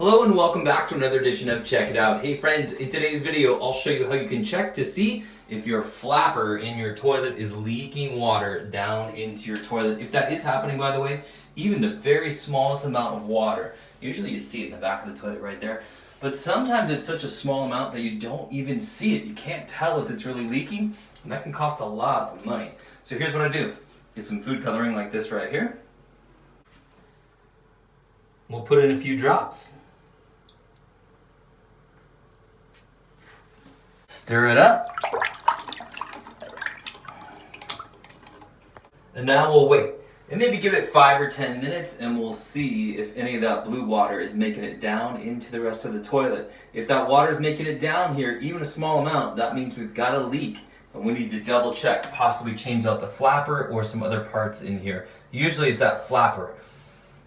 Hello and welcome back to another edition of Check It Out. Hey friends, in today's video I'll show you how you can check to see if your flapper in your toilet is leaking water down into your toilet. If that is happening, by the way, even the very smallest amount of water, usually you see it in the back of the toilet right there, but sometimes it's such a small amount that you don't even see it. You can't tell if it's really leaking, and that can cost a lot of money. So here's what I do. Get some food coloring like this right here. We'll put in a few drops. Stir it up. And now we'll wait. And maybe give it 5 or 10 minutes and we'll see if any of that blue water is making it down into the rest of the toilet. If that water is making it down here, even a small amount, that means we've got a leak. And we need to double check, possibly change out the flapper or some other parts in here. Usually it's that flapper.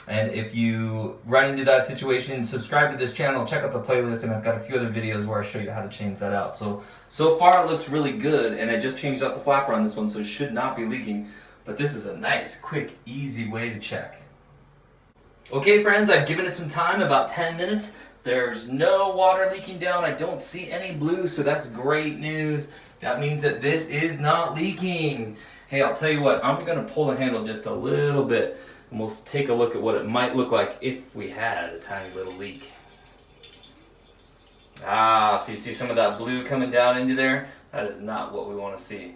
And if you run into that situation, subscribe to this channel, check out the playlist, and I've got a few other videos where I show you how to change that out. So far it looks really good, and I just changed out the flapper on this one, so it should not be leaking. But this is a nice, quick, easy way to check. Okay friends, I've given it some time, about 10 minutes. There's no water leaking down. I don't see any blue, so that's great news. That means that this is not leaking. Hey, I'll tell you what, I'm going to pull the handle just a little bit. And we'll take a look at what it might look like if we had a tiny little leak. So you see some of that blue coming down into there? That is not what we want to see.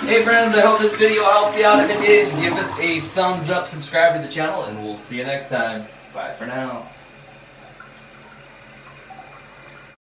Hey friends, I hope this video helped you out. If it did, give us a thumbs up, subscribe to the channel, and we'll see you next time. Bye for now.